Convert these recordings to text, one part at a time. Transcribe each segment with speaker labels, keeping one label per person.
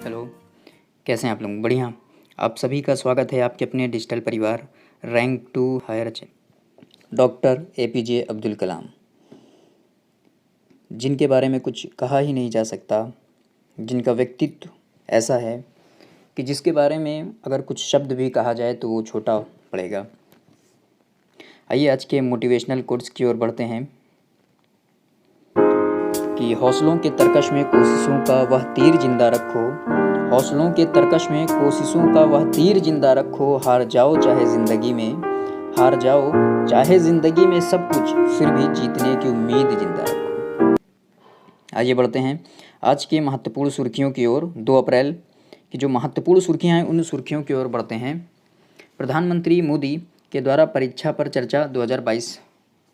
Speaker 1: Hello. कैसे हैं आप लोग? बढ़िया। आप सभी का स्वागत है आपके अपने डिजिटल परिवार rank to higher doctor APJ Abdul Kalam, जिनके बारे में कुछ कहा ही नहीं जा सकता, जिनका व्यक्तित्व ऐसा है कि जिसके बारे में अगर कुछ शब्द भी कहा जाए तो वो छोटा पड़ेगा। आइए आज के मोटिवेशनल कोट्स की ओर बढ़ते हैं कि हौसलों के तरकश में कोशिशों का वह तीर जिंदा रखो, हौसलों के तरकश में कोशिशों का वह तीर जिंदा रखो, हार जाओ चाहे ज़िंदगी में, हार जाओ चाहे ज़िंदगी में सब कुछ, फिर भी जीतने की उम्मीद जिंदा रखो। आइए बढ़ते हैं आज की महत्वपूर्ण सुर्खियों की ओर। 2 अप्रैल की जो महत्वपूर्ण सुर्खियां हैं उन सुर्खियों की ओर बढ़ते हैं। प्रधानमंत्री मोदी के द्वारा परीक्षा पर चर्चा 2022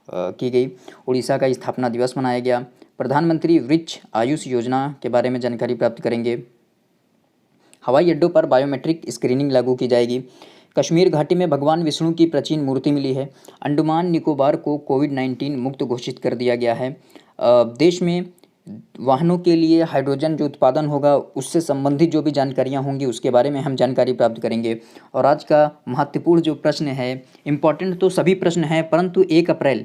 Speaker 1: की गई। उड़ीसा का स्थापना दिवस मनाया गया। प्रधानमंत्री वृक्ष आयुष योजना के बारे में जानकारी प्राप्त करेंगे। हवाई अड्डों पर बायोमेट्रिक स्क्रीनिंग लागू की जाएगी। कश्मीर घाटी में भगवान विष्णु की प्राचीन मूर्ति मिली है। अंडमान निकोबार को कोविड-19 मुक्त घोषित कर दिया गया है। देश में वाहनों के लिए हाइड्रोजन जो उत्पादन होगा उससे संबंधित जो भी जानकारियां होंगी उसके बारे में हम जानकारी प्राप्त करेंगे। और आज का महत्वपूर्ण जो प्रश्न है, इम्पॉर्टेंट तो सभी प्रश्न हैं परंतु 1 अप्रैल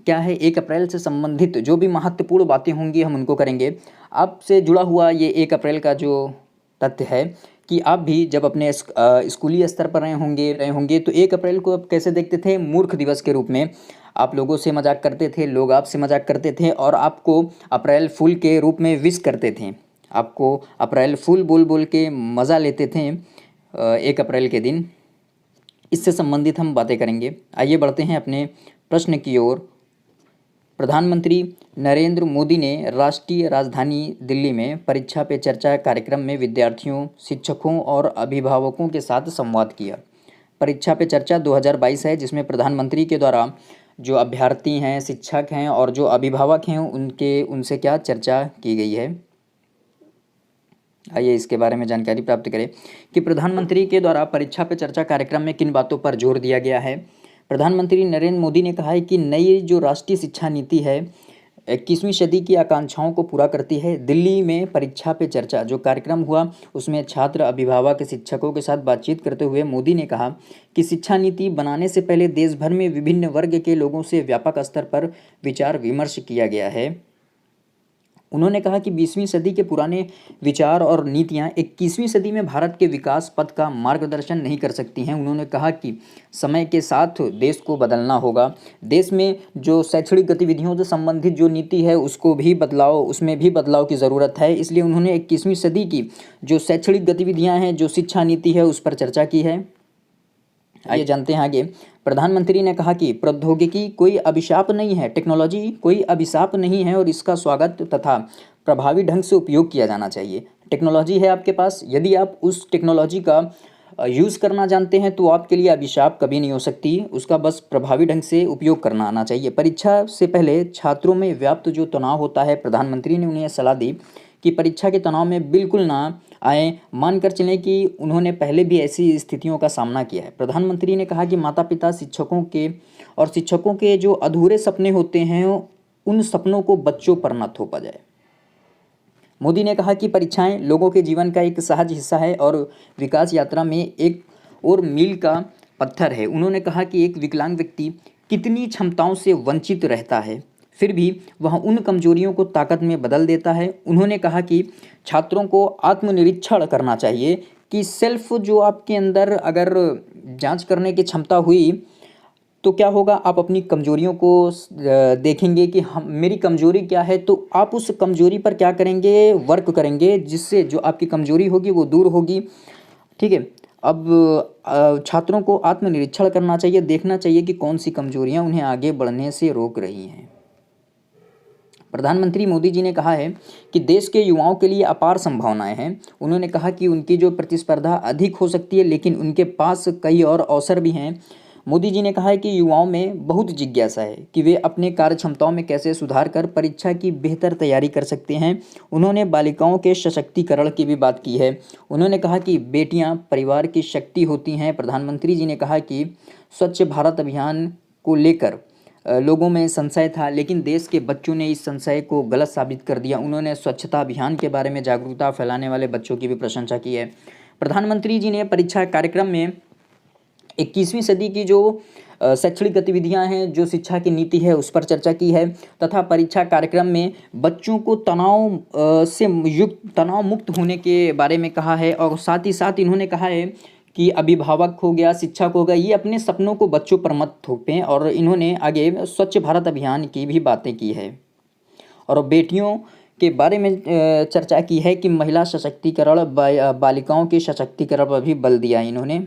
Speaker 1: क्या है, 1 अप्रैल से संबंधित जो भी महत्वपूर्ण बातें होंगी हम उनको करेंगे। आपसे जुड़ा हुआ ये 1 अप्रैल का जो तथ्य है कि आप भी जब अपने स्कूली स्तर पर रहे होंगे तो 1 अप्रैल को आप कैसे देखते थे? मूर्ख दिवस के रूप में। आप लोगों से मजाक करते थे, लोग आपसे मजाक करते थे और आपको अप्रैल फूल के रूप में विश करते थे। आपको अप्रैल फूल बोल बोल के मज़ा लेते थे 1 अप्रैल के दिन। इससे संबंधित हम बातें करेंगे। आइए बढ़ते हैं अपने प्रश्न की ओर। प्रधानमंत्री नरेंद्र मोदी ने राष्ट्रीय राजधानी दिल्ली में परीक्षा पे चर्चा कार्यक्रम में विद्यार्थियों, शिक्षकों और अभिभावकों के साथ संवाद किया। परीक्षा पे चर्चा 2022 है जिसमें प्रधानमंत्री के द्वारा जो अभ्यर्थी हैं, शिक्षक हैं और जो अभिभावक हैं उनसे क्या चर्चा की गई है। आइए इसके बारे में जानकारी प्राप्त करें कि प्रधानमंत्री के द्वारा परीक्षा पे चर्चा कार्यक्रम में किन बातों पर जोर दिया गया है। प्रधानमंत्री नरेंद्र मोदी ने कहा है कि नई जो राष्ट्रीय शिक्षा नीति है 21वीं सदी की आकांक्षाओं को पूरा करती है। दिल्ली में परीक्षा पे चर्चा जो कार्यक्रम हुआ उसमें छात्र, अभिभावक, शिक्षकों के साथ बातचीत करते हुए मोदी ने कहा कि शिक्षा नीति बनाने से पहले देश भर में विभिन्न वर्ग के लोगों से व्यापक स्तर पर विचार विमर्श किया गया है। उन्होंने कहा कि 20वीं सदी के पुराने विचार और नीतियां 21वीं सदी में भारत के विकास पथ का मार्गदर्शन नहीं कर सकती हैं। उन्होंने कहा कि समय के साथ देश को बदलना होगा। देश में जो शैक्षणिक गतिविधियों से संबंधित जो नीति है उसमें भी बदलाव की ज़रूरत है। इसलिए उन्होंने 21वीं सदी की जो शैक्षणिक गतिविधियाँ हैं, जो शिक्षा नीति है उस पर चर्चा की है। आइए जानते हैं आगे। प्रधानमंत्री ने कहा कि प्रौद्योगिकी कोई अभिशाप नहीं है, टेक्नोलॉजी कोई अभिशाप नहीं है और इसका स्वागत तथा प्रभावी ढंग से उपयोग किया जाना चाहिए। टेक्नोलॉजी है आपके पास, यदि आप उस टेक्नोलॉजी का यूज़ करना जानते हैं तो आपके लिए अभिशाप कभी नहीं हो सकती, उसका बस प्रभावी ढंग से उपयोग करना आना चाहिए। परीक्षा से पहले छात्रों में व्याप्त जो तनाव होता है, प्रधानमंत्री ने उन्हें सलाह दी कि परीक्षा के तनाव में बिल्कुल ना आए। मानकर चलें कि उन्होंने पहले भी ऐसी स्थितियों का सामना किया है। प्रधानमंत्री ने कहा कि माता पिता शिक्षकों के जो अधूरे सपने होते हैं उन सपनों को बच्चों पर न थोपा जाए। मोदी ने कहा कि परीक्षाएं लोगों के जीवन का एक सहज हिस्सा है और विकास यात्रा में एक और मील का पत्थर है। उन्होंने कहा कि एक विकलांग व्यक्ति कितनी क्षमताओं से वंचित रहता है, फिर भी वह उन कमजोरियों को ताकत में बदल देता है। उन्होंने कहा कि छात्रों को आत्मनिरीक्षण करना चाहिए कि सेल्फ जो आपके अंदर अगर जांच करने की क्षमता हुई तो क्या होगा, आप अपनी कमजोरियों को देखेंगे कि हम मेरी कमजोरी क्या है, तो आप उस कमजोरी पर क्या करेंगे, वर्क करेंगे, जिससे जो आपकी कमजोरी होगी वो दूर होगी। ठीक है। अब छात्रों को आत्मनिरीक्षण करना चाहिए, देखना चाहिए कि कौन सी कमजोरियां उन्हें आगे बढ़ने से रोक रही हैं। प्रधानमंत्री मोदी जी ने कहा है कि देश के युवाओं के लिए अपार संभावनाएं हैं। उन्होंने कहा कि उनकी जो प्रतिस्पर्धा अधिक हो सकती है लेकिन उनके पास कई और अवसर भी हैं। मोदी जी ने कहा है कि युवाओं में बहुत जिज्ञासा है कि वे अपने कार्य क्षमताओं में कैसे सुधार कर परीक्षा की बेहतर तैयारी कर सकते हैं। उन्होंने बालिकाओं के सशक्तिकरण की भी बात की है। उन्होंने कहा कि बेटियां परिवार की शक्ति होती हैं। प्रधानमंत्री जी ने कहा कि स्वच्छ भारत अभियान को लेकर लोगों में संशय था, लेकिन देश के बच्चों ने इस संशय को गलत साबित कर दिया। उन्होंने स्वच्छता अभियान के बारे में जागरूकता फैलाने वाले बच्चों की भी प्रशंसा की है। प्रधानमंत्री जी ने परीक्षा कार्यक्रम में 21वीं सदी की जो शैक्षणिक गतिविधियां हैं, जो शिक्षा की नीति है, उस पर चर्चा की है तथा परीक्षा कार्यक्रम में बच्चों को तनाव मुक्त होने के बारे में कहा है। और साथ ही साथ इन्होंने कहा है कि अभिभावक हो गया, शिक्षक हो गया, ये अपने सपनों को बच्चों पर मत थोपें। और इन्होंने आगे स्वच्छ भारत अभियान की भी बातें की है और बेटियों के बारे में चर्चा की है कि महिला सशक्तिकरण, बालिकाओं के सशक्तिकरण पर भी बल दिया इन्होंने।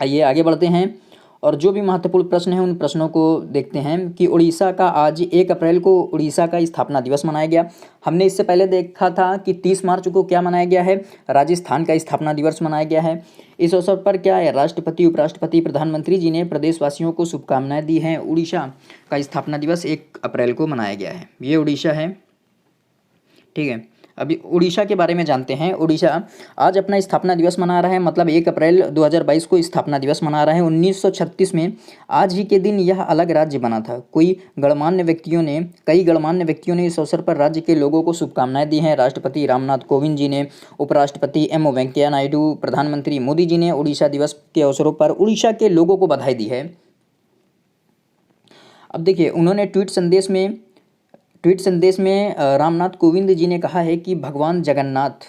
Speaker 1: आइए आगे बढ़ते हैं और जो भी महत्वपूर्ण प्रश्न हैं उन प्रश्नों को देखते हैं कि उड़ीसा का आज 1 अप्रैल को उड़ीसा का स्थापना दिवस मनाया गया। हमने इससे पहले देखा था कि 30 मार्च को क्या मनाया गया है, राजस्थान का स्थापना दिवस मनाया गया है। इस अवसर पर क्या है, राष्ट्रपति, उपराष्ट्रपति, प्रधानमंत्री जी ने प्रदेशवासियों को शुभकामनाएं दी हैं। उड़ीसा का स्थापना दिवस 1 अप्रैल को मनाया गया है। ये उड़ीसा है, ठीक है। अभी उड़ीसा के बारे में जानते हैं। उड़ीसा आज अपना स्थापना दिवस मना रहा है, मतलब 1 अप्रैल 2022 को स्थापना दिवस मना रहा है। 1936 में आज ही के दिन यह अलग राज्य बना था। कई गणमान्य व्यक्तियों ने इस अवसर पर राज्य के लोगों को शुभकामनाएं दी हैं। राष्ट्रपति रामनाथ कोविंद जी ने, उपराष्ट्रपति एम वेंकैया नायडू, प्रधानमंत्री मोदी जी ने उड़ीसा दिवस के अवसरों पर उड़ीसा के लोगों को बधाई दी है। अब देखिए, उन्होंने ट्वीट संदेश में रामनाथ कोविंद जी ने कहा है कि भगवान जगन्नाथ,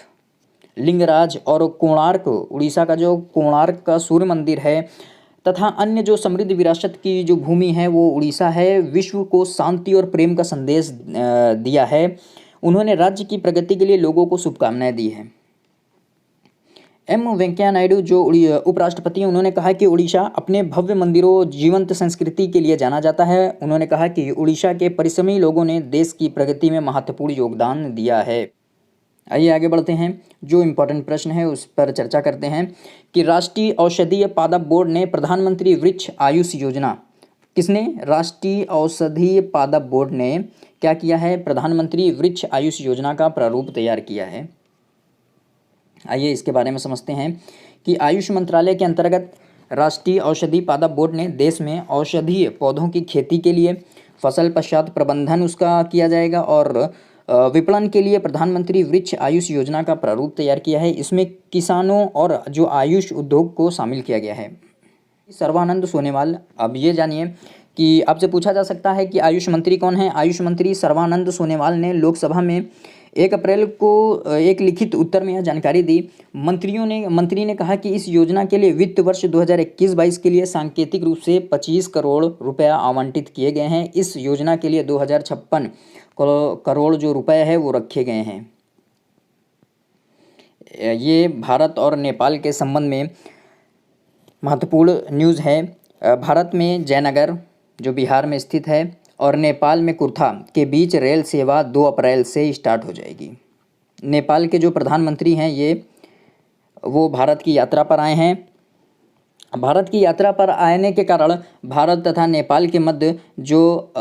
Speaker 1: लिंगराज और कोणार्क, उड़ीसा का जो कोणार्क का सूर्य मंदिर है तथा अन्य जो समृद्ध विरासत की जो भूमि है वो उड़ीसा है, विश्व को शांति और प्रेम का संदेश दिया है। उन्होंने राज्य की प्रगति के लिए लोगों को शुभकामनाएं दी है। एम वेंकैया नायडू जो उपराष्ट्रपति हैं, उन्होंने कहा कि उड़ीसा अपने भव्य मंदिरों, जीवंत संस्कृति के लिए जाना जाता है। उन्होंने कहा कि उड़ीसा के परिश्रमी लोगों ने देश की प्रगति में महत्वपूर्ण योगदान दिया है। आइए आगे बढ़ते हैं, जो इम्पोर्टेंट प्रश्न है उस पर चर्चा करते हैं कि राष्ट्रीय औषधीय पादप बोर्ड ने प्रधानमंत्री वृक्ष आयुष योजना, किसने, राष्ट्रीय औषधीय पादप बोर्ड ने क्या किया है, प्रधानमंत्री वृक्ष आयुष योजना का प्रारूप तैयार किया है। आइए इसके बारे में समझते हैं कि आयुष मंत्रालय के अंतर्गत राष्ट्रीय औषधि पादप बोर्ड ने देश में औषधीय पौधों की खेती के लिए फसल पश्चात प्रबंधन उसका किया जाएगा और विपणन के लिए प्रधानमंत्री वृक्ष आयुष योजना का प्रारूप तैयार किया है। इसमें किसानों और जो आयुष उद्योग को शामिल किया गया है। सर्बानंद सोनोवाल, अब ये जानिए कि आपसे पूछा जा सकता है कि आयुष मंत्री कौन है। आयुष मंत्री सर्बानंद सोनोवाल ने लोकसभा में 1 अप्रैल को एक लिखित उत्तर में यह जानकारी दी। मंत्री ने कहा कि इस योजना के लिए वित्त वर्ष 2021-22 के लिए सांकेतिक रूप से 25 करोड़ रुपया आवंटित किए गए हैं। इस योजना के लिए 2056 करोड़ जो रुपए है वो रखे गए हैं। ये भारत और नेपाल के संबंध में महत्वपूर्ण न्यूज़ है। भारत में जयनगर जो बिहार में स्थित है और नेपाल में कुर्था के बीच रेल सेवा 2 अप्रैल से स्टार्ट हो जाएगी। नेपाल के जो प्रधानमंत्री हैं वो भारत की यात्रा पर आए हैं। भारत की यात्रा पर आने के कारण भारत तथा नेपाल के मध्य जो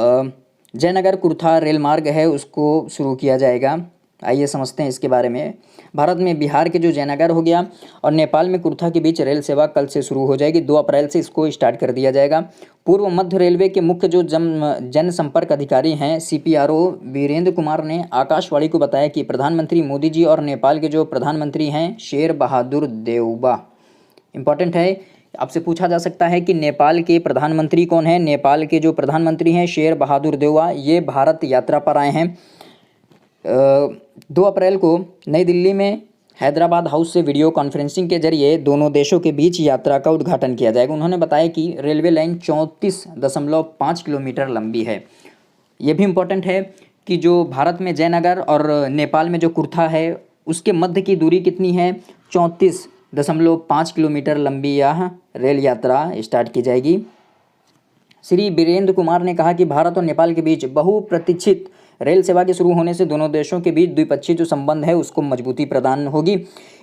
Speaker 1: जयनगर कुर्था रेल मार्ग है उसको शुरू किया जाएगा। आइए समझते हैं इसके बारे में। भारत में बिहार के जो जयनगर हो गया और नेपाल में कुर्था के बीच रेल सेवा कल से शुरू हो जाएगी। 2 अप्रैल से इसको स्टार्ट कर दिया जाएगा। पूर्व मध्य रेलवे के मुख्य जो जनसंपर्क अधिकारी हैं CPRO वीरेंद्र कुमार ने आकाशवाणी को बताया कि प्रधानमंत्री मोदी जी और नेपाल के जो प्रधानमंत्री हैं शेर बहादुर देउबा, इंपॉर्टेंट है, आपसे पूछा जा सकता है कि नेपाल के प्रधानमंत्री कौन है। नेपाल के जो प्रधानमंत्री हैं शेर बहादुर देउबा, ये भारत यात्रा पर आए हैं। 2 अप्रैल को नई दिल्ली में हैदराबाद हाउस से वीडियो कॉन्फ्रेंसिंग के जरिए दोनों देशों के बीच यात्रा का उद्घाटन किया जाएगा। उन्होंने बताया कि रेलवे लाइन 34.5 किलोमीटर लंबी है। ये भी इम्पोर्टेंट है कि जो भारत में जयनगर और नेपाल में जो कुर्था है उसके मध्य की दूरी कितनी है, 34.5 किलोमीटर लंबी यह रेल यात्रा स्टार्ट की जाएगी। श्री वीरेंद्र कुमार ने कहा कि भारत और नेपाल के बीच बहुप्रतीक्षित रेल सेवा के शुरू होने से दोनों देशों के बीच द्विपक्षीय जो संबंध है उसको मजबूती प्रदान होगी।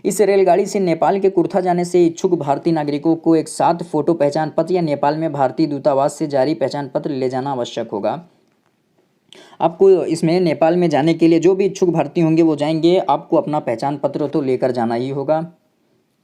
Speaker 1: इस रेलगाड़ी से नेपाल के कुर्था जाने से इच्छुक भारतीय नागरिकों को एक साथ फोटो पहचान पत्र या नेपाल में भारतीय दूतावास से जारी पहचान पत्र ले जाना आवश्यक होगा। आपको इसमें नेपाल में जाने के लिए जो भी इच्छुक भारतीय होंगे वो जाएंगे, आपको अपना पहचान पत्र तो लेकर जाना ही होगा,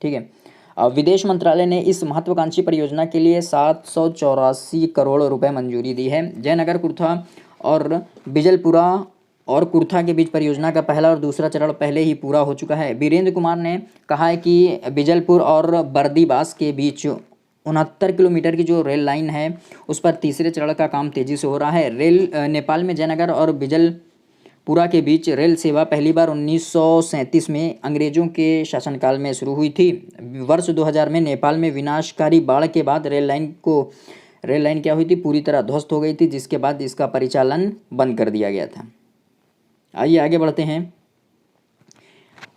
Speaker 1: ठीक है। विदेश मंत्रालय ने इस महत्वाकांक्षी परियोजना के लिए 784 करोड़ रुपए मंजूरी दी है। जयनगर, कुर्था और बिजलपुरा और कुर्था के बीच परियोजना का पहला और दूसरा चरण पहले ही पूरा हो चुका है। वीरेंद्र कुमार ने कहा है कि बिजलपुर और बर्दीबास के बीच 69 किलोमीटर की जो रेल लाइन है उस पर तीसरे चरण का काम तेजी से हो रहा है। नेपाल में जयनगर और बिजलपुरा के बीच रेल सेवा पहली बार 1937 में अंग्रेजों के शासनकाल में शुरू हुई थी। वर्ष 2000 में नेपाल में विनाशकारी बाढ़ के बाद रेल लाइन क्या हुई थी, पूरी तरह ध्वस्त हो गई थी, जिसके बाद इसका परिचालन बंद कर दिया गया था। आइए आगे बढ़ते हैं।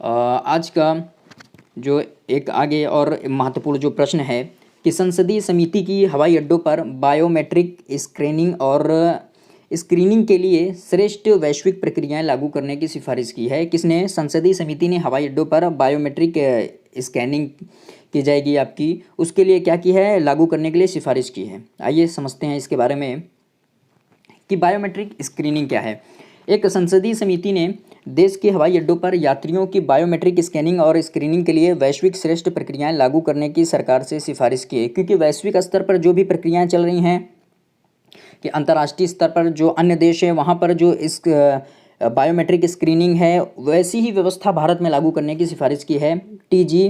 Speaker 1: आज का जो एक आगे और महत्वपूर्ण जो प्रश्न है कि संसदीय समिति की हवाई अड्डों पर बायोमेट्रिक स्क्रीनिंग के लिए श्रेष्ठ वैश्विक प्रक्रियाएं लागू करने की सिफारिश की है। किसने? संसदीय समिति ने हवाई अड्डों पर बायोमेट्रिक स्कैनिंग की जाएगी आपकी, उसके लिए क्या की है, लागू करने के लिए सिफारिश की है। आइए समझते हैं इसके बारे में कि बायोमेट्रिक स्क्रीनिंग क्या है। एक संसदीय समिति ने देश के हवाई अड्डों पर यात्रियों की बायोमेट्रिक स्कैनिंग और स्क्रीनिंग के लिए वैश्विक श्रेष्ठ प्रक्रियाएं लागू करने की सरकार से सिफारिश की है, क्योंकि वैश्विक स्तर पर जो भी प्रक्रियाएं चल रही हैं कि अंतर्राष्ट्रीय स्तर पर जो अन्य देश है वहाँ पर जो इस बायोमेट्रिक स्क्रीनिंग है वैसी ही व्यवस्था भारत में लागू करने की सिफारिश की है। टीजी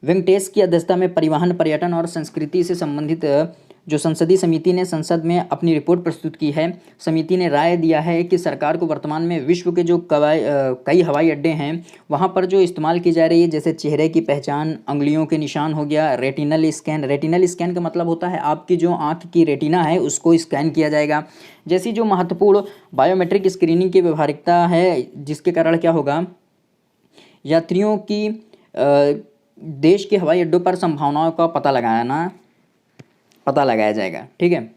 Speaker 1: वेंकटेश की अध्यक्षता में परिवहन, पर्यटन और संस्कृति से संबंधित जो संसदीय समिति ने संसद में अपनी रिपोर्ट प्रस्तुत की है। समिति ने राय दिया है कि सरकार को वर्तमान में विश्व के जो कई हवाई अड्डे हैं वहाँ पर जो इस्तेमाल की जा रही है, जैसे चेहरे की पहचान, अंगुलियों के निशान हो गया, रेटिनल स्कैन का मतलब होता है आपकी जो आँख की रेटिना है उसको स्कैन किया जाएगा। जैसी जो महत्वपूर्ण बायोमेट्रिक स्क्रीनिंग की व्यवहारिकता है, जिसके कारण क्या होगा, यात्रियों की देश के हवाई अड्डों पर संभावनाओं का पता लगाया जाएगा। ठीक है।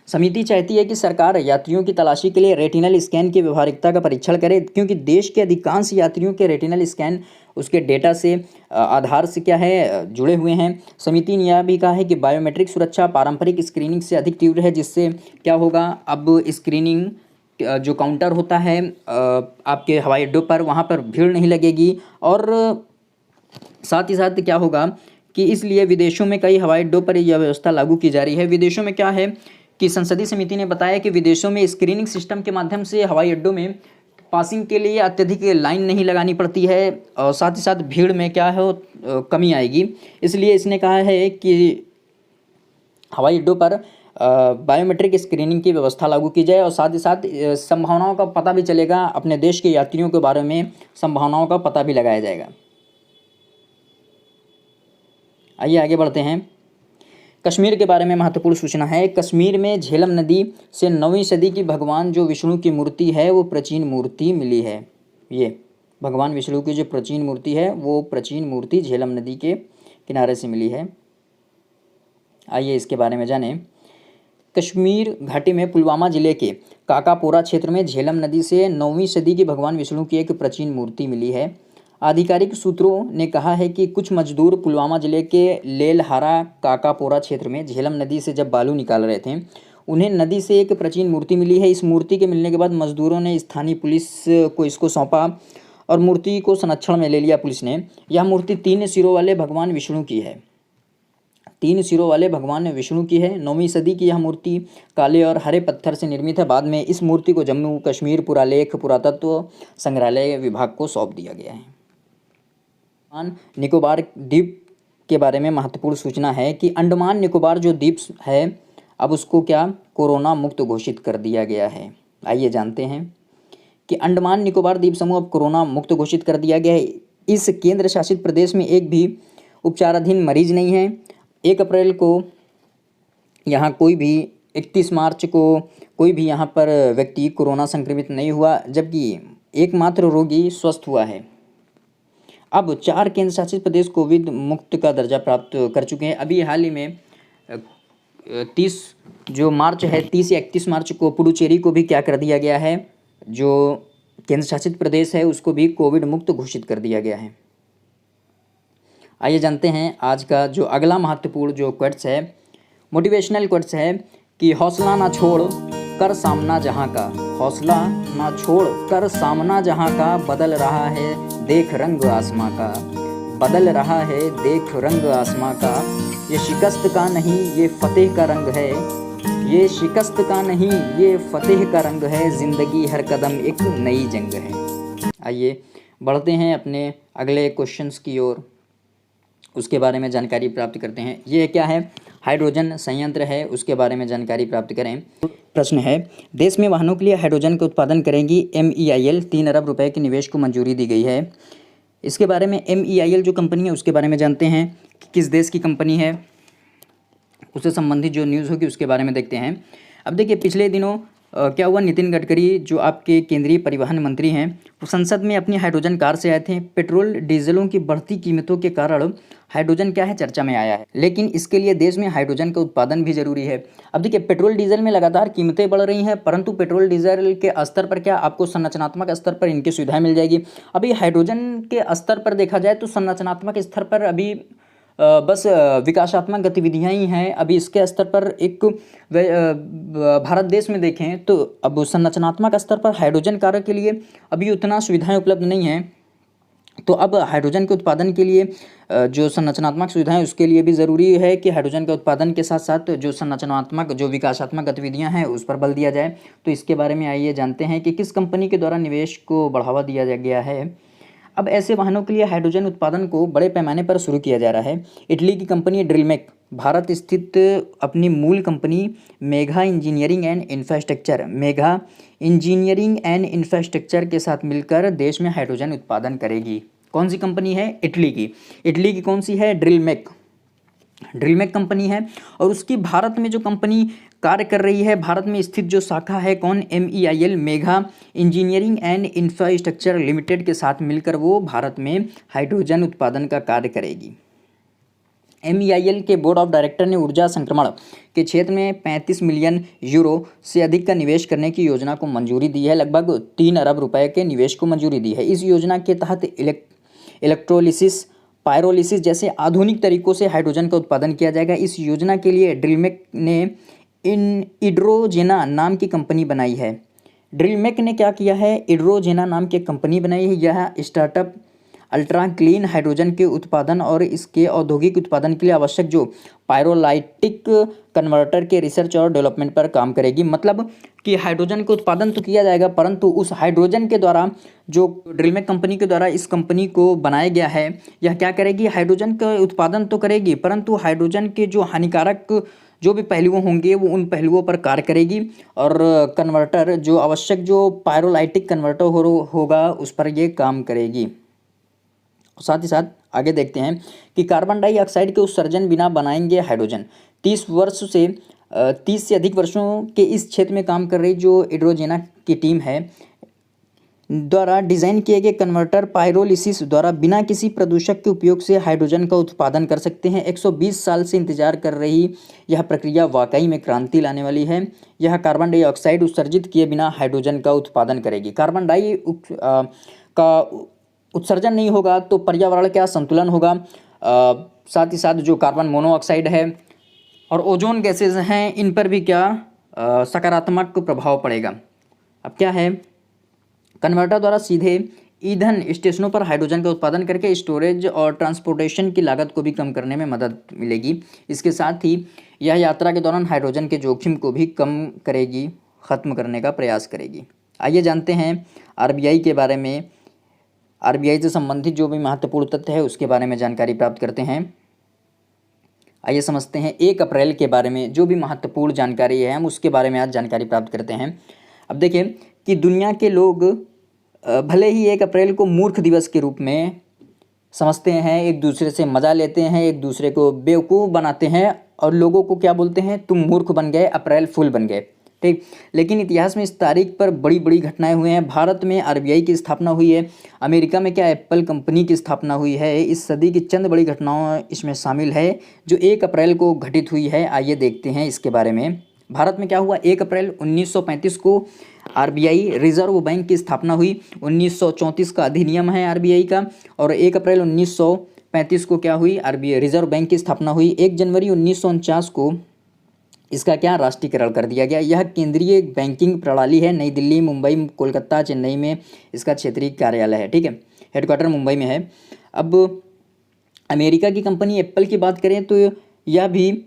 Speaker 1: समिति चाहती है कि सरकार यात्रियों की तलाशी के लिए रेटिनल स्कैन की व्यवहारिकता का परीक्षण करे, क्योंकि देश के अधिकांश यात्रियों के रेटिनल स्कैन उसके डेटा से आधार से क्या है, जुड़े हुए हैं। समिति ने यह भी कहा है कि बायोमेट्रिक सुरक्षा पारंपरिक स्क्रीनिंग से अधिक तीव्र है, जिससे क्या होगा, अब स्क्रीनिंग जो काउंटर होता है आपके हवाई अड्डों पर वहाँ पर भीड़ नहीं लगेगी, और साथ ही साथ क्या होगा कि इसलिए विदेशों में कई हवाई अड्डों पर यह व्यवस्था लागू की जा रही है। विदेशों में क्या है कि संसदीय समिति ने बताया कि विदेशों में स्क्रीनिंग सिस्टम के माध्यम से हवाई अड्डों में पासिंग के लिए अत्यधिक लाइन नहीं लगानी पड़ती है, और साथ ही साथ भीड़ में क्या है कमी आएगी। इसलिए इसने कहा है कि हवाई अड्डों पर बायोमेट्रिक स्क्रीनिंग की व्यवस्था लागू की जाए, और साथ ही साथ संभावनाओं का पता भी चलेगा, अपने देश के यात्रियों के बारे में संभावनाओं का पता भी लगाया जाएगा। आइए आगे बढ़ते हैं। कश्मीर के बारे में महत्वपूर्ण सूचना है। कश्मीर में झेलम नदी से 9वीं सदी की भगवान जो विष्णु की मूर्ति है वो प्राचीन मूर्ति मिली है। ये भगवान विष्णु की जो प्राचीन मूर्ति है वो प्राचीन मूर्ति झेलम नदी के किनारे से मिली है। आइए इसके बारे में जानें। कश्मीर घाटी में पुलवामा जिले के काकापोरा क्षेत्र में झेलम नदी से 9वीं सदी की भगवान विष्णु की एक प्राचीन मूर्ति मिली है। आधिकारिक सूत्रों ने कहा है कि कुछ मजदूर पुलवामा जिले के लेलहारा काकापोरा क्षेत्र में झेलम नदी से जब बालू निकाल रहे थे, उन्हें नदी से एक प्राचीन मूर्ति मिली है। इस मूर्ति के मिलने के बाद मजदूरों ने स्थानीय पुलिस को इसको सौंपा और मूर्ति को संरक्षण में ले लिया पुलिस ने। यह मूर्ति 3 सिरों वाले भगवान विष्णु की है। 3 सिरों वाले भगवान विष्णु की है। 9वीं सदी की यह मूर्ति काले और हरे पत्थर से निर्मित है। बाद में इस मूर्ति को जम्मू कश्मीर पुरालेख पुरातत्व संग्रहालय विभाग को सौंप दिया गया है। अंडमान निकोबार द्वीप के बारे में महत्वपूर्ण सूचना है कि अंडमान निकोबार जो द्वीप है अब उसको क्या कोरोना मुक्त घोषित कर दिया गया है। आइए जानते हैं कि अंडमान निकोबार द्वीप समूह अब कोरोना मुक्त घोषित कर दिया गया है। इस केंद्र शासित प्रदेश में एक भी उपचाराधीन मरीज नहीं है। 1 अप्रैल को यहाँ 31 मार्च को कोई भी यहाँ पर व्यक्ति कोरोना संक्रमित नहीं हुआ, जबकि एकमात्र रोगी स्वस्थ हुआ है। अब 4 केंद्र शासित प्रदेश कोविड मुक्त का दर्जा प्राप्त कर चुके हैं। अभी हाल ही में 30 या 31 मार्च को पुडुचेरी को भी क्या कर दिया गया है, जो केंद्र शासित प्रदेश है उसको भी कोविड मुक्त घोषित कर दिया गया है। आइए जानते हैं आज का जो अगला महत्वपूर्ण जो क्वेट्स है, मोटिवेशनल क्वेट्स है कि हौसला ना छोड़ कर सामना जहां का, हौसला ना छोड़ कर सामना जहां का, बदल रहा है देख रंग आसमां का। बदल रहा है देख रंग आसमां का, ये शिकस्त का नहीं ये फतेह का रंग है, ये शिकस्त का नहीं ये फतेह का रंग है, ज़िंदगी हर कदम एक नई जंग है। आइए बढ़ते हैं अपने अगले क्वेश्चंस की ओर, उसके बारे में जानकारी प्राप्त करते हैं। ये क्या है? हाइड्रोजन संयंत्र है, उसके बारे में जानकारी प्राप्त करें। प्रश्न है, देश में वाहनों के लिए हाइड्रोजन का उत्पादन करेगी MEIL 3 अरब रुपए के निवेश को मंजूरी दी गई है। इसके बारे में MEIL जो कंपनी है उसके बारे में जानते हैं कि किस देश की कंपनी है, उससे संबंधित जो न्यूज़ होगी उसके बारे में देखते हैं। अब देखिए पिछले दिनों क्या हुआ, नितिन गडकरी जो आपके केंद्रीय परिवहन मंत्री हैं वो संसद में अपनी हाइड्रोजन कार से आए थे। पेट्रोल डीजलों की बढ़ती कीमतों के कारण हाइड्रोजन क्या है, चर्चा में आया है, लेकिन इसके लिए देश में हाइड्रोजन का उत्पादन भी जरूरी है। अब देखिए पेट्रोल डीजल में लगातार कीमतें बढ़ रही हैं, परंतु पेट्रोल डीजल के स्तर पर क्या आपको संरचनात्मक स्तर पर इनकी सुविधाएं मिल जाएगी। अभी हाइड्रोजन के स्तर पर देखा जाए तो संरचनात्मक स्तर पर अभी बस विकासात्मक गतिविधियां ही हैं। अभी इसके स्तर पर एक भारत देश में देखें तो अब संरचनात्मक स्तर पर हाइड्रोजन कार्य के लिए अभी उतना सुविधाएं उपलब्ध नहीं हैं। तो अब हाइड्रोजन के उत्पादन के लिए जो संरचनात्मक सुविधाएं उसके लिए भी ज़रूरी है कि हाइड्रोजन के उत्पादन के साथ साथ जो संरचनात्मक जो विकासात्मक गतिविधियां हैं उस पर बल दिया जाए। तो इसके बारे में आइए जानते हैं कि किस कंपनी के द्वारा निवेश को बढ़ावा दिया गया है। अब ऐसे वाहनों के लिए हाइड्रोजन उत्पादन को बड़े पैमाने पर शुरू किया जा रहा है। इटली की कंपनी ड्रिलमेक भारत स्थित अपनी मूल company Megha engineering and infrastructure के साथ मिलकर देश में हाइड्रोजन उत्पादन करेगी। कौन सी कंपनी है? इटली की कौन सी है? ड्रिलमेक कंपनी है। और उसकी भारत में जो कंपनी कार्य कर रही है, भारत में स्थित जो शाखा है कौन? MEIL Megha engineering and infrastructure limited के साथ मिलकर वो भारत में हाइड्रोजन उत्पादन का कार्य करेगी। MEIL के बोर्ड ऑफ डायरेक्टर ने ऊर्जा संक्रमण के क्षेत्र में 35 मिलियन यूरो से अधिक का निवेश करने की योजना को मंजूरी दी है। लगभग 3 अरब रुपए के निवेश को मंजूरी दी है। इस योजना के तहत इलेक्ट्रोलिसिस, पायरोलिसिस जैसे आधुनिक तरीकों से हाइड्रोजन का उत्पादन किया जाएगा। इस योजना के लिए ड्रिलमेक ने इड्रोजेना नाम की कंपनी बनाई है। ड्रिलमेक ने क्या किया है? इड्रोजेना नाम की कंपनी बनाई है। यह स्टार्टअप अल्ट्रा क्लीन हाइड्रोजन के उत्पादन और इसके औद्योगिक उत्पादन के लिए आवश्यक जो पायरोलाइटिक कन्वर्टर के रिसर्च और डेवलपमेंट पर काम करेगी। मतलब कि हाइड्रोजन का उत्पादन तो किया जाएगा, परंतु उस हाइड्रोजन के द्वारा जो ड्रिलमेक कंपनी के द्वारा इस कंपनी को बनाया गया है, यह क्या करेगी? हाइड्रोजन का उत्पादन तो करेगी, परंतु हाइड्रोजन के जो हानिकारक जो भी पहलुओं होंगे वो उन पहलुओं पर कार्य करेगी और कन्वर्टर जो आवश्यक जो पायरोलाइटिक कन्वर्टर होगा उस पर ये काम करेगी। साथ ही साथ आगे देखते हैं कि कार्बन डाइऑक्साइड के उत्सर्जन बिना बनाएंगे हाइड्रोजन। 30 से अधिक वर्षों के इस क्षेत्र में काम कर रही जो इड्रोजेना की टीम है द्वारा डिज़ाइन किए गए कन्वर्टर पायरोलिसिस द्वारा बिना किसी प्रदूषक के उपयोग से हाइड्रोजन का उत्पादन कर सकते हैं। 120 साल से इंतजार कर रही यह प्रक्रिया वाकई में क्रांति लाने वाली है। यह कार्बन डाइऑक्साइड उत्सर्जित किए बिना हाइड्रोजन का उत्पादन करेगी। कार्बन का उत्सर्जन नहीं होगा तो पर्यावरण का संतुलन होगा। साथ ही साथ जो कार्बन मोनोऑक्साइड है और ओजोन गैसेज हैं इन पर भी क्या सकारात्मक प्रभाव पड़ेगा। अब क्या है? कन्वर्टर द्वारा सीधे ईंधन स्टेशनों पर हाइड्रोजन का उत्पादन करके स्टोरेज और ट्रांसपोर्टेशन की लागत को भी कम करने में मदद मिलेगी। इसके साथ ही यह यात्रा के दौरान हाइड्रोजन के जोखिम को भी कम करेगी, ख़त्म करने का प्रयास करेगी। आइए जानते हैं RBI के बारे में। RBI से संबंधित जो भी महत्वपूर्ण तथ्य है उसके बारे में जानकारी प्राप्त करते हैं। आइए समझते हैं 1 अप्रैल के बारे में जो भी महत्वपूर्ण जानकारी है हम उसके बारे में आज जानकारी प्राप्त करते हैं। अब देखिए कि दुनिया के लोग भले ही 1 अप्रैल को मूर्ख दिवस के रूप में समझते हैं, एक दूसरे से मज़ा लेते हैं, एक दूसरे को बेवकूफ़ बनाते हैं और लोगों को क्या बोलते हैं? तुम मूर्ख बन गए, अप्रैल फूल बन गए। ठीक, लेकिन इतिहास में इस तारीख पर बड़ी बड़ी घटनाएं हुई हैं। भारत में RBI की स्थापना हुई है, अमेरिका में क्या एप्पल कंपनी की स्थापना हुई है। इस सदी की चंद बड़ी घटनाओं इसमें शामिल है जो 1 अप्रैल को घटित हुई है। आइए देखते हैं इसके बारे में। भारत में क्या हुआ? 1 अप्रैल 1935 को RBI रिजर्व बैंक की स्थापना हुई। 1934 का अधिनियम है RBI का और 1 अप्रैल 1935 को क्या हुई? RBI रिजर्व बैंक की स्थापना हुई। 1 जनवरी 1949 को इसका क्या राष्ट्रीयकरण कर दिया गया। यह केंद्रीय बैंकिंग प्रणाली है। नई दिल्ली, मुंबई, कोलकाता, चेन्नई में इसका क्षेत्रीय कार्यालय है। ठीक है, हेडक्वार्टर मुंबई में है। अब अमेरिका की कंपनी एप्पल की बात करें तो यह भी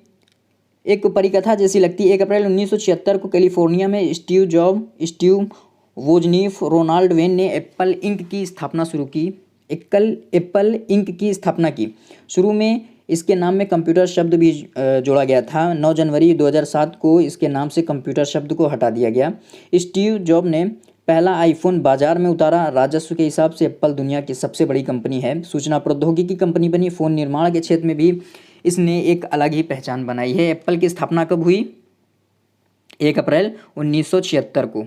Speaker 1: एक परिकथा जैसी लगती है। 1 अप्रैल 1976 को कैलिफोर्निया में स्टीव वोजनिफ, रोनाल्ड वेन ने एप्पल इंक की स्थापना शुरू की। एप्पल इंक की स्थापना की। शुरू में इसके नाम में कंप्यूटर शब्द भी जोड़ा गया था। 9 जनवरी 2007 को इसके नाम से कंप्यूटर शब्द को हटा दिया गया। स्टीव जॉब ने पहला आईफोन बाजार में उतारा। राजस्व के हिसाब से एप्पल दुनिया की सबसे बड़ी कंपनी है। सूचना प्रौद्योगिकी कंपनी बनी। फ़ोन निर्माण के क्षेत्र में भी इसने एक अलग ही पहचान बनाई है। एप्पल की स्थापना कब हुई? 1 अप्रैल 1976 को।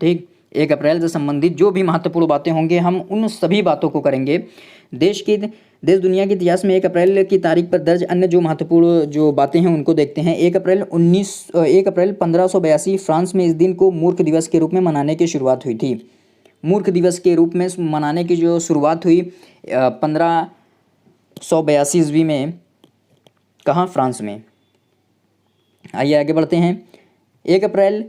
Speaker 1: ठीक, 1 अप्रैल से संबंधित जो भी महत्वपूर्ण बातें होंगे हम उन सभी बातों को करेंगे। देश दुनिया के इतिहास में 1 अप्रैल की तारीख पर दर्ज अन्य जो महत्वपूर्ण जो बातें हैं उनको देखते हैं। 1 अप्रैल 1582 फ्रांस में इस दिन को मूर्ख दिवस के रूप में मनाने की शुरुआत हुई थी। मूर्ख दिवस के रूप में मनाने की जो शुरुआत हुई 1582 ईस्वी में, कहाँ? फ्रांस में। आइए आगे बढ़ते हैं। 1 अप्रैल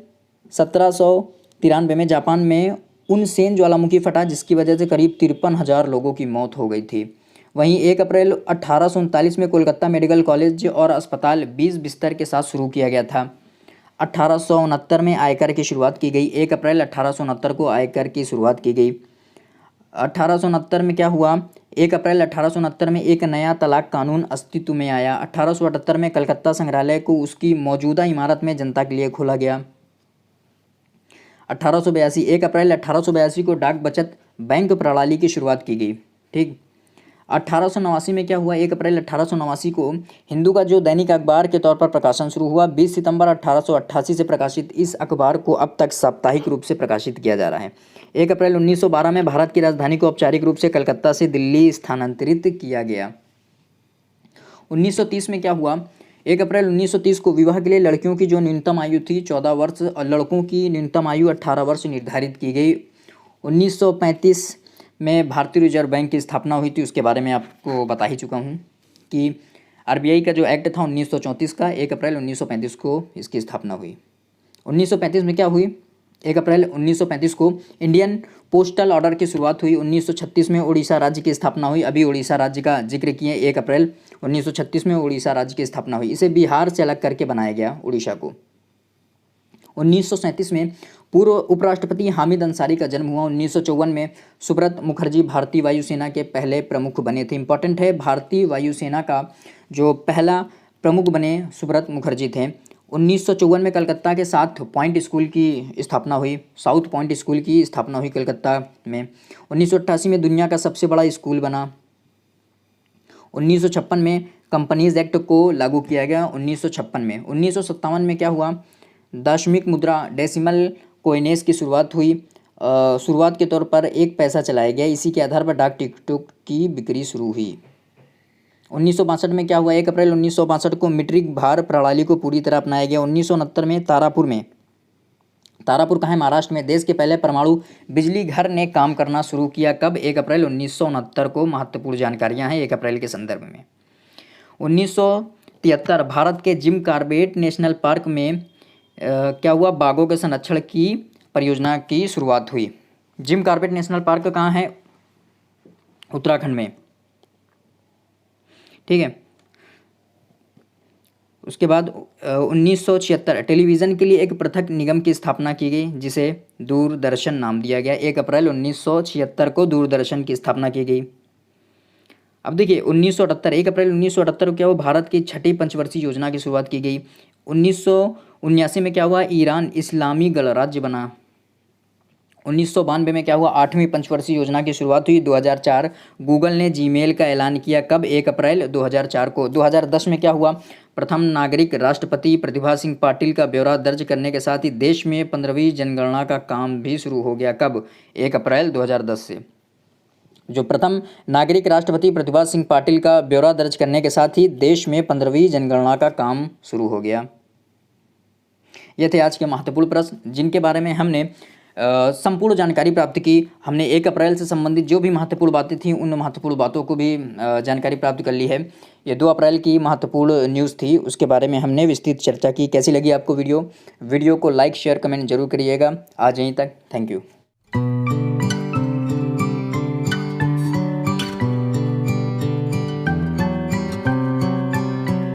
Speaker 1: 1793 में जापान में उनसेन ज्वालामुखी फटा, जिसकी वजह से करीब 53,000 लोगों की मौत हो गई थी। वहीं 1 अप्रैल 1839 में कोलकाता मेडिकल कॉलेज और अस्पताल 20 बिस्तर के साथ शुरू किया गया था। 1869 में आयकर की शुरुआत की गई। 1 अप्रैल 1869 को आयकर की शुरुआत की गई। 1869 में क्या हुआ? 1 अप्रैल 1869 में एक नया तलाक कानून अस्तित्व में आया। 1878 में कलकत्ता संग्रहालय को उसकी मौजूदा इमारत में जनता के लिए खोला गया। 1882 1 अप्रैल 1882 को डाक बचत बैंक प्रणाली की शुरुआत की गई। ठीक, 1889 में क्या हुआ? 1 अप्रैल 1889 को हिंदू का जो दैनिक अखबार के तौर पर प्रकाशन शुरू हुआ। 20 सितंबर 1888 से प्रकाशित इस अखबार को अब तक साप्ताहिक रूप से प्रकाशित किया जा रहा है। 1 अप्रैल 1912 में भारत की राजधानी को औपचारिक रूप से कलकत्ता से दिल्ली स्थानांतरित किया गया। 1930 में क्या हुआ? 1 अप्रैल 1930 को विवाह के लिए लड़कियों की जो न्यूनतम आयु थी 14 वर्ष और लड़कों की न्यूनतम आयु 18 वर्ष निर्धारित की गई। 1935 में भारतीय रिजर्व बैंक की स्थापना हुई थी। उसके बारे में आपको बता ही चुका हूँ कि आरबीआई का जो एक्ट था 1934 का, 1 अप्रैल 1935 को इसकी स्थापना हुई। 1935 में क्या हुई? 1 अप्रैल 1935 को इंडियन पोस्टल ऑर्डर की शुरुआत हुई। 1936 में उड़ीसा राज्य की स्थापना हुई। अभी उड़ीसा राज्य का जिक्र किए। 1 अप्रैल 1936 में उड़ीसा राज्य की स्थापना हुई। इसे बिहार से अलग करके बनाया गया उड़ीसा को। 1937 में पूर्व उपराष्ट्रपति हामिद अंसारी का जन्म हुआ। 1954 में सुब्रत मुखर्जी भारतीय वायुसेना के पहले प्रमुख बने थे। इंपॉर्टेंट है, भारतीय वायुसेना का जो पहला प्रमुख बने सुब्रत मुखर्जी थे। 1954 में कलकत्ता के साउथ पॉइंट स्कूल की स्थापना हुई। साउथ पॉइंट स्कूल की स्थापना हुई कलकत्ता में। 1988 में दुनिया का सबसे बड़ा स्कूल बना। 1956 में कंपनीज एक्ट को लागू किया गया। 1956 में 1957 में क्या हुआ? दशमिक मुद्रा डेसिमल कोइनेज की शुरुआत हुई। शुरुआत के तौर पर 1 पैसा चलाया गया। इसी के आधार पर डाक टिकटों की बिक्री शुरू हुई। 1962 में क्या हुआ? 1 अप्रैल 1962 को मीट्रिक भार प्रणाली को पूरी तरह अपनाया गया। 1969 में तारापुर कहाँ है? महाराष्ट्र में देश के पहले परमाणु बिजली घर ने काम करना शुरू किया। कब? 1 अप्रैल 1969 को। महत्वपूर्ण जानकारियाँ हैं 1 अप्रैल के संदर्भ में। 1973 भारत के जिम कॉर्बेट नेशनल पार्क में क्या हुआ? बाघों के संरक्षण की परियोजना की शुरुआत हुई। जिम कॉर्बेट नेशनल पार्क कहाँ है? उत्तराखंड में। ठीक है। उसके बाद 1976 टेलीविज़न के लिए एक पृथक निगम की स्थापना की गई, जिसे दूरदर्शन नाम दिया गया। 1 अप्रैल 1976 को दूरदर्शन की स्थापना की गई। अब देखिए 1978 1 अप्रैल 1978 को क्या हुआ? भारत की 6ठी पंचवर्षीय योजना की शुरुआत की गई। 1979 में क्या हुआ? ईरान इस्लामी गणराज्य बना। 1992 में क्या हुआ? 8वीं पंचवर्षीय योजना की शुरुआत हुई। 2004 गूगल ने जीमेल का ऐलान किया। कब? 1 अप्रैल 2004 को। 2010 में क्या हुआ? प्रथम नागरिक राष्ट्रपति प्रतिभा सिंह पाटिल का ब्यौरा दर्ज करने के साथ ही देश में 15वीं जनगणना का काम भी शुरू हो गया। कब? 1 अप्रैल 2010 से। जो प्रथम नागरिक राष्ट्रपति प्रतिभा सिंह पाटिल का ब्यौरा दर्ज करने के साथ ही देश में 15वीं जनगणना का काम शुरू हो गया। ये थे आज के महत्वपूर्ण प्रश्न जिनके बारे में हमने संपूर्ण जानकारी प्राप्त की। हमने 1 अप्रैल से संबंधित जो भी महत्वपूर्ण बातें थीं उन महत्वपूर्ण बातों को भी जानकारी प्राप्त कर ली है। ये 2 अप्रैल की महत्वपूर्ण न्यूज़ थी, उसके बारे में हमने विस्तृत चर्चा की। कैसी लगी आपको वीडियो को लाइक शेयर कमेंट जरूर करिएगा। आज यहीं तक, थैंक यू।